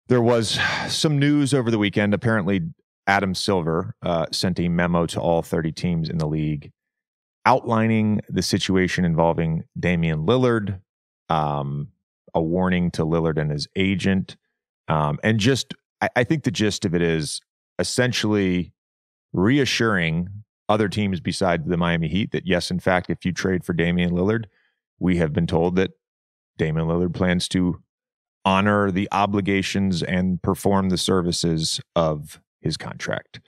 There was some news over the weekend. Apparently, Adam Silver sent a memo to all 30 teams in the league outlining the situation involving Damian Lillard, a warning to Lillard and his agent. And just, I think the gist of it is essentially reassuring other teams besides the Miami Heat that, yes, in fact, if you trade for Damian Lillard, we have been told that Damian Lillard plans to honor the obligations and perform the services of his contract.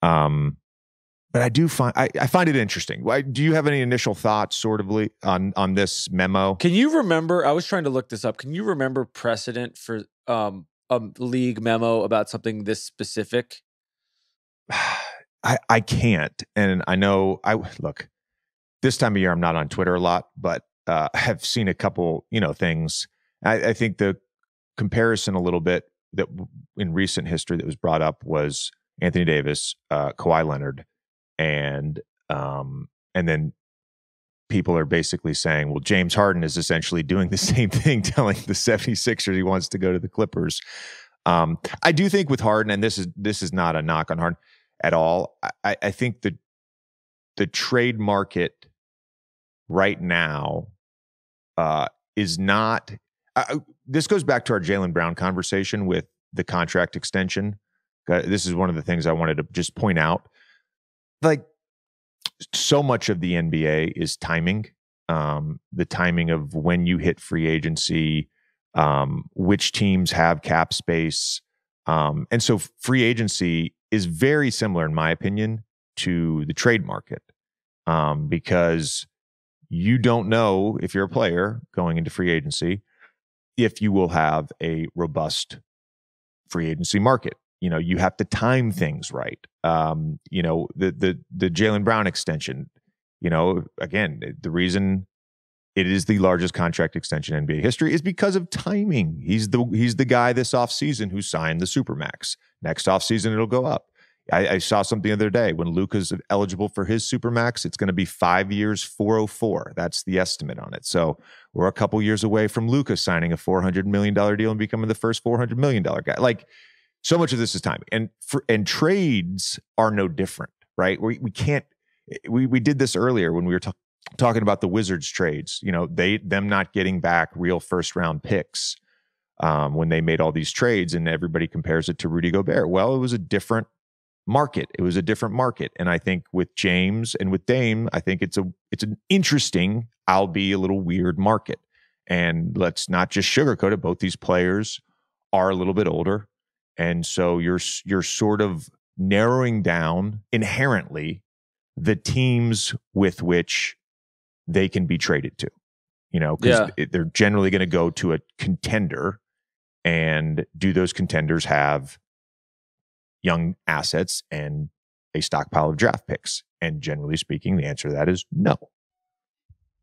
But I do find I find it interesting. Do you have any initial thoughts, sort of, on this memo? Can you remember? I was trying to look this up. Can you remember precedent for a league memo about something this specific? I can't, and I know look. This time of year, I'm not on Twitter a lot, but I have seen a couple, things. I think the comparison a little bit that in recent history that was brought up was Anthony Davis, Kawhi Leonard. And then people are basically saying, well, James Harden is essentially doing the same thing, telling the 76ers he wants to go to the Clippers. I do think with Harden, and this is not a knock on Harden at all. I think the trade market right now is not. This goes back to our Jaylen Brown conversation with the contract extension. This is one of the things I wanted to just point out. Like, so much of the NBA is timing, the timing of when you hit free agency, which teams have cap space. And so free agency is very similar, in my opinion, to the trade market, because you don't know, if you're a player going into free agency, if you will have a robust free agency market. You have to time things right. The Jaylen Brown extension, again, the reason it is the largest contract extension in NBA history is because of timing. He's the guy this offseason who signed the Supermax. Next offseason, it'll go up. I saw something the other day when Luka's eligible for his Supermax, it's going to be 5 years, 404. That's the estimate on it. So we're a couple years away from Luka signing a $400 million deal and becoming the first $400 million guy. Like, so much of this is timing, and trades are no different, right? We can't. We did this earlier when we were talking about the Wizards trades. Them not getting back real first round picks when they made all these trades, and everybody compares it to Rudy Gobert. Well, it was a different market. And I think with James and with Dame, I think it's an interesting, albeit a little weird market. And let's not just sugarcoat it. Both these players are a little bit older. And so you're sort of narrowing down inherently the teams with which they can be traded to, because they're generally going to go to a contender. And do those contenders have young assets and a stockpile of draft picks? And generally speaking, the answer to that is no.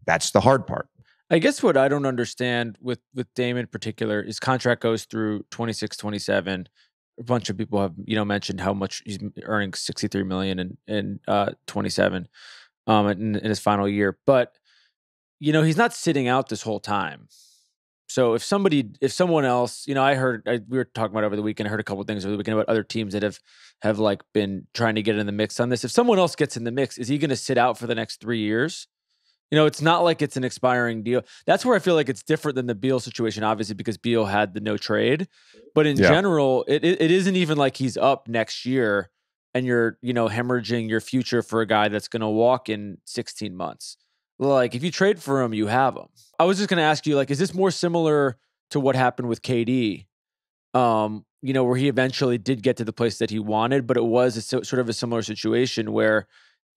That's the hard part. I guess what I don't understand with Dame in particular, his contract goes through 26, 27. A bunch of people have, mentioned how much he's earning, $63 million in 27 in his final year. But, he's not sitting out this whole time. So if someone else, we were talking about over the weekend, I heard a couple of things over the weekend about other teams that have like been trying to get in the mix on this. If someone else gets in the mix, is he going to sit out for the next 3 years? It's not like it's an expiring deal. That's where I feel like it's different than the Beal situation, obviously, because Beal had the no trade. But in general, it isn't even like he's up next year and you're, hemorrhaging your future for a guy that's going to walk in 16 months. Like, if you trade for him, you have him. I was just going to ask you, like, is this more similar to what happened with KD? Where he eventually did get to the place that he wanted, but it was sort of a similar situation where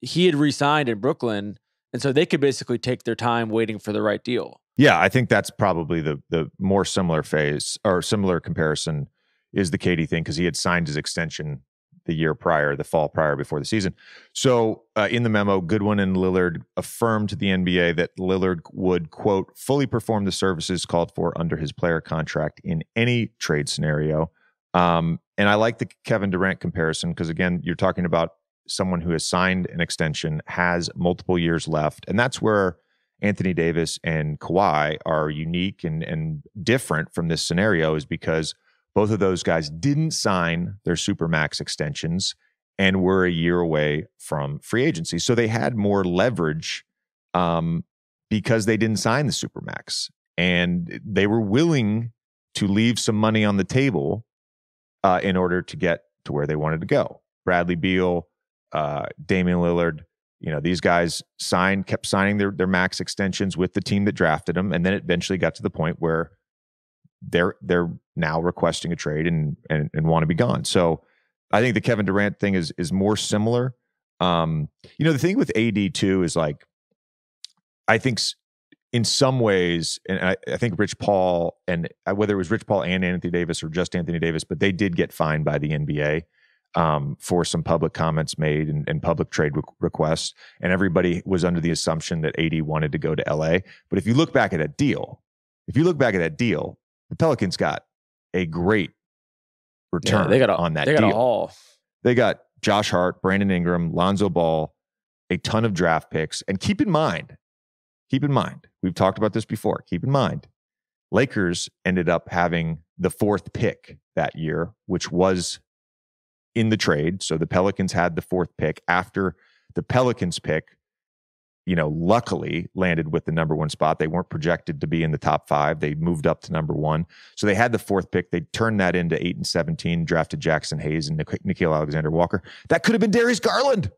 he had re-signed in Brooklyn. And so they could basically take their time waiting for the right deal. Yeah, I think that's probably the more similar phase or similar comparison is the KD thing, because he had signed his extension the fall prior before the season. So in the memo, Goodwin and Lillard affirmed to the NBA that Lillard would, quote, fully perform the services called for under his player contract in any trade scenario. And I like the Kevin Durant comparison because, again, you're talking about someone who has signed an extension, has multiple years left. And that's where Anthony Davis and Kawhi are unique and different from this scenario, is because Both of those guys didn't sign their Supermax extensions and were a year away from free agency. So they had more leverage because they didn't sign the Supermax. And they were willing to leave some money on the table in order to get to where they wanted to go. Bradley Beal, Damian Lillard, these guys kept signing their max extensions with the team that drafted them, and then it eventually got to the point where they're now requesting a trade and want to be gone. So I think the Kevin Durant thing is more similar. The thing with AD too is like, I think in some ways, and I think Rich Paul, and whether it was Rich Paul and Anthony Davis or just Anthony Davis, but they did get fined by the NBA for some public comments made and public trade requests. And everybody was under the assumption that AD wanted to go to LA. But if you look back at that deal, the Pelicans got a great return on that deal. They got a haul. They got Josh Hart, Brandon Ingram, Lonzo Ball, a ton of draft picks. And keep in mind, we've talked about this before. Keep in mind, Lakers ended up having the 4th pick that year, which was in the trade. So the Pelicans had the 4th pick after the Pelicans pick, luckily landed with the number 1 spot. They weren't projected to be in the top 5. They moved up to number 1. So they had the 4th pick. They turned that into 8 and 17, drafted Jackson Hayes and Nickeil Alexander-Walker. That could have been Darius Garland.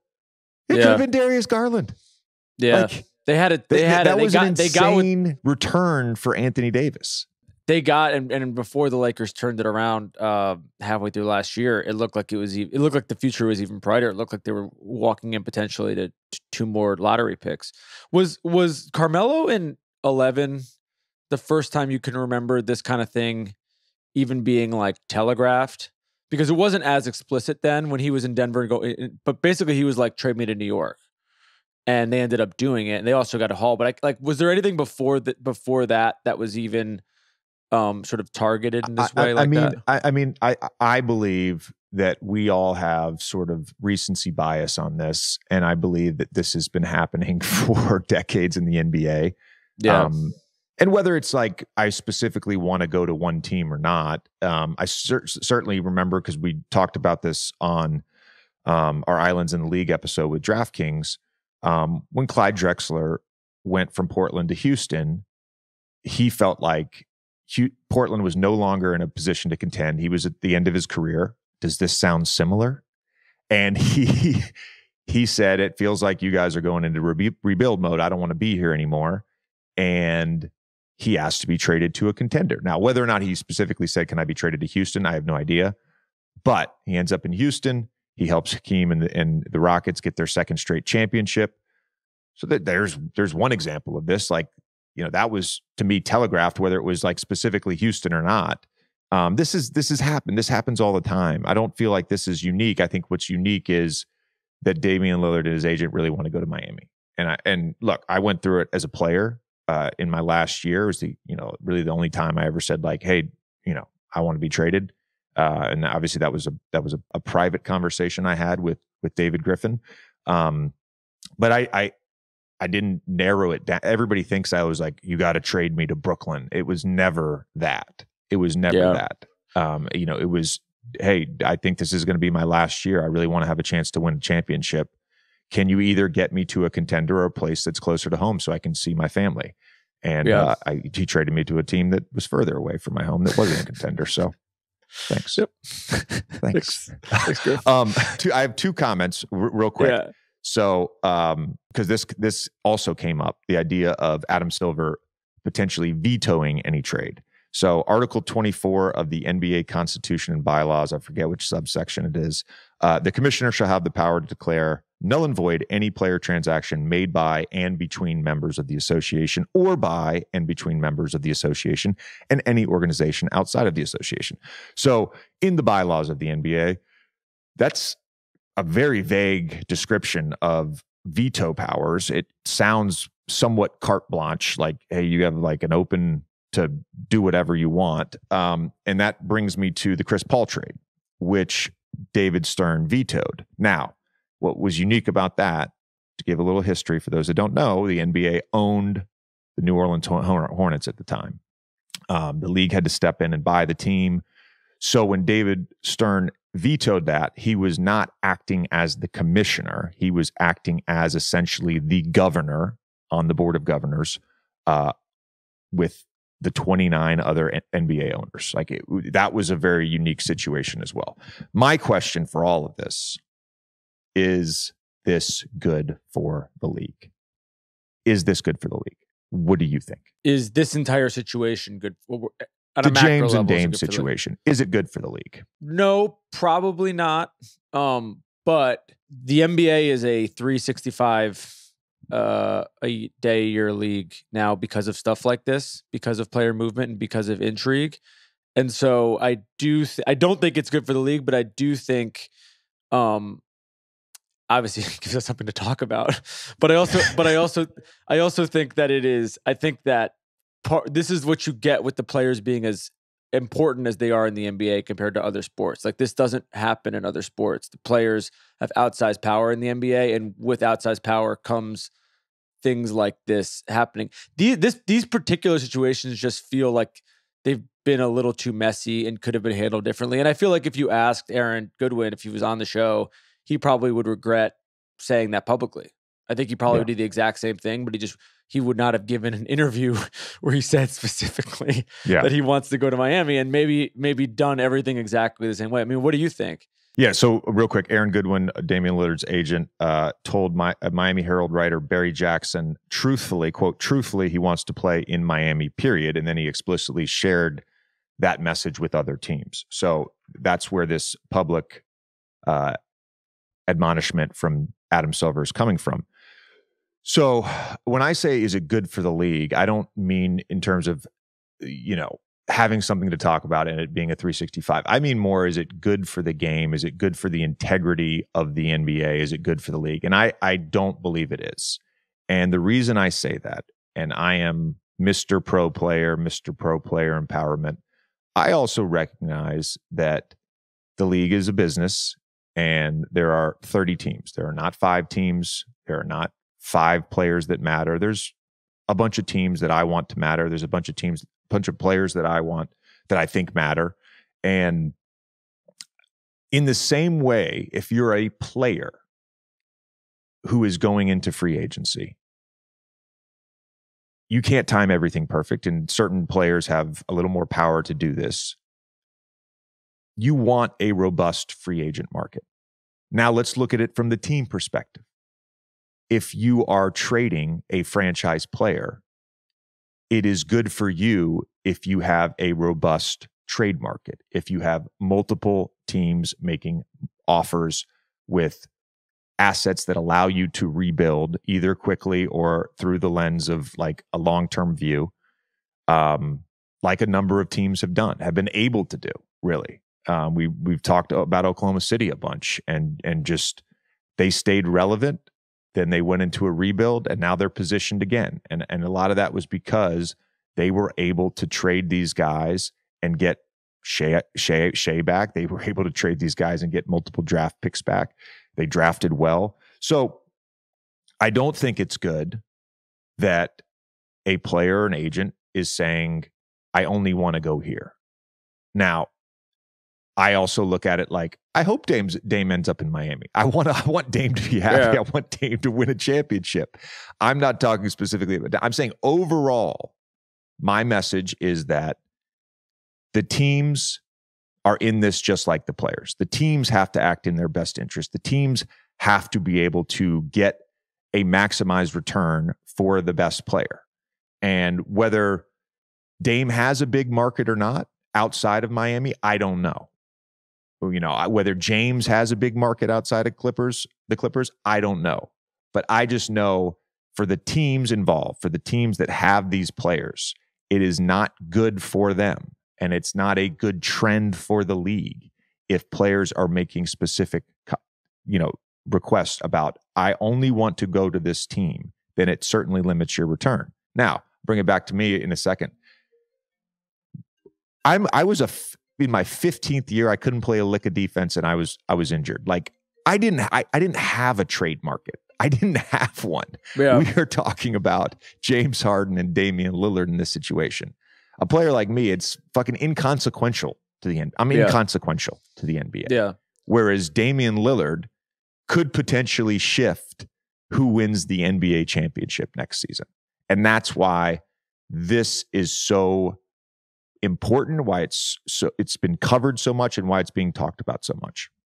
It could have been Darius Garland. Yeah. That was an insane return for Anthony Davis. They got and before the Lakers turned it around halfway through last year, it looked like the future was even brighter. It looked like they were walking in potentially to 2 more lottery picks. Was Carmelo in 11 the first time you can remember this kind of thing even being like telegraphed? Because it wasn't as explicit then when he was in Denver, but basically he was like, trade me to New York. And they ended up doing it. And they also got a haul. But was there anything before that was even sort of targeted in this way? I believe that we all have sort of recency bias on this, and I believe that this has been happening for decades in the NBA. Yeah. And whether it's like I specifically want to go to one team or not, I certainly remember, because we talked about this on our Islands in the League episode with DraftKings, when Clyde Drexler went from Portland to Houston, he felt like Portland was no longer in a position to contend. He was at the end of his career. Does this sound similar? And he said, it feels like you guys are going into rebuild mode. I don't want to be here anymore. And he asked to be traded to a contender. Now, whether or not he specifically said, can I be traded to Houston? I have no idea. But he ends up in Houston. He helps Hakeem and the Rockets get their 2nd straight championship. So that there's one example of this. Like, that was, to me, telegraphed, whether it was like specifically Houston or not. This has happened. This happens all the time. I don't feel like this is unique. I think what's unique is that Damian Lillard and his agent really want to go to Miami. And look, I went through it as a player in my last year. It was really the only time I ever said like, hey, I want to be traded. And obviously that was a private conversation I had with David Griffin. But I didn't narrow it down. Everybody thinks I was like, you got to trade me to Brooklyn. It was never that. It was never that. It was, hey, I think this is going to be my last year. I really want to have a chance to win a championship. Can you either get me to a contender or a place that's closer to home so I can see my family? And he traded me to a team that was further away from my home that wasn't a contender. So thanks. Yep. Thanks. Thanks, Griff. I have 2 comments real quick. Yeah. So, because this also came up, the idea of Adam Silver potentially vetoing any trade. So, Article 24 of the NBA Constitution and bylaws, I forget which subsection it is, the commissioner shall have the power to declare null and void any player transaction made by and between members of the association or by and between members of the association and any organization outside of the association. So, in the bylaws of the NBA, that's a very vague description of veto powers. It sounds somewhat carte blanche, like, hey, you have like an open to do whatever you want. And that brings me to the Chris Paul trade, which David Stern vetoed. Now, what was unique about that, to give a little history for those that don't know, the NBA owned the New Orleans Hornets at the time. The league had to step in and buy the team. So when David Stern vetoed that, he was not acting as the commissioner. He was acting as essentially the governor on the board of governors with the 29 other NBA owners. That was a very unique situation as well. My question for all of this is this good for the league? Is this good for the league? What do you think? Is this entire situation good? The James and Dame situation, is it good for the league? No, probably not. But the NBA is a 365 a year league now because of stuff like this, because of player movement and because of intrigue. And so I don't think it's good for the league, but I do think obviously it gives us something to talk about. But I also think that it is, I think that this is what you get with the players being as important as they are in the NBA compared to other sports. Like, this doesn't happen in other sports. The players have outsized power in the NBA, and with outsized power comes things like this happening. These particular situations just feel like they've been a little too messy and could have been handled differently. And I feel like if you asked Aaron Goodwin if he was on the show, he probably would regret saying that publicly. I think he probably would do the exact same thing, but he would not have given an interview where he said specifically that he wants to go to Miami, and maybe done everything exactly the same way. I mean, what do you think? Yeah, so real quick, Aaron Goodwin, Damian Lillard's agent, told Miami Herald writer Barry Jackson, truthfully, quote, truthfully, he wants to play in Miami, period. And then he explicitly shared that message with other teams. So that's where this public admonishment from Adam Silver is coming from. So when I say, is it good for the league, I don't mean in terms of, having something to talk about and it being a 365. I mean more, is it good for the game? Is it good for the integrity of the NBA? Is it good for the league? And I don't believe it is. And the reason I say that, and I am Mr. Pro Player empowerment, I also recognize that the league is a business and there are 30 teams. There are not 5 teams. There are not 5 players that matter. There's a bunch of teams that I want to matter. There's a bunch of players that I think matter. And in the same way, if you're a player who is going into free agency, you can't time everything perfect, and certain players have a little more power to do this. You want a robust free agent market. Now let's look at it from the team perspective. If you are trading a franchise player, it is good for you if you have a robust trade market, if you have multiple teams making offers with assets that allow you to rebuild either quickly or through the lens of like a long-term view, like a number of teams have been able to do, really. We've talked about Oklahoma City a bunch, and just they stayed relevant. Then they went into a rebuild, and now they're positioned again. And a lot of that was because they were able to trade these guys and get Shea back. They were able to trade these guys and get multiple draft picks back. They drafted well. So I don't think it's good that a player or an agent is saying, I only want to go here. Now, I also look at it like, I hope Dame ends up in Miami. I want Dame to be happy. Yeah. I want Dame to win a championship. I'm not talking specifically about that. I'm saying overall, my message is that the teams are in this just like the players. The teams have to act in their best interest. The teams have to be able to get a maximized return for the best player. And whether Dame has a big market or not outside of Miami, I don't know. Whether James has a big market outside of the Clippers, I don't know. But I just know for the teams involved, for the teams that have these players, it is not good for them. And it's not a good trend for the league if players are making specific, requests about, I only want to go to this team, then it certainly limits your return. Now, bring it back to me in a second. In my 15th year, I couldn't play a lick of defense, and I was injured. Like I didn't have a trade market. I didn't have one. Yeah. We are talking about James Harden and Damian Lillard in this situation. A player like me, it's fucking inconsequential to the end. I'm Yeah. inconsequential to the NBA. Yeah. Whereas Damian Lillard could potentially shift who wins the NBA championship next season. And that's why this is so important, why it's been covered so much, and why it's being talked about so much.